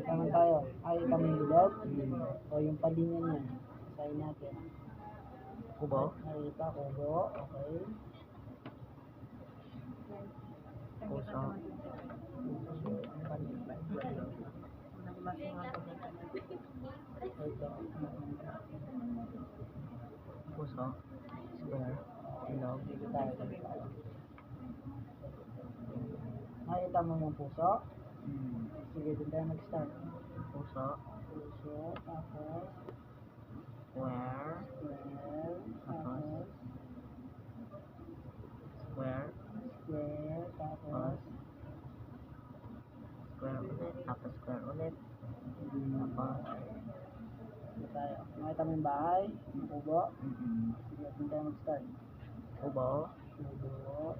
Naman tayo. Nakita mo yung bilog? O yung palinya niya. Basahin natin. Kubo? Nakita, kubo. Okay. Puso. Ito. Puso. Square. Ilog. Dito tayo. Nakita mo yung puso? Sige, dun tayo mag-start. Puso. Puso, tapos Square. square, tapos Square. square, tapos Square ulit. Tapos square ulit. Tapos. dito tayo. Nakita mo yung bahay? Yung kubo? Sige, dun tayo mag-start. Kubo. Kubo,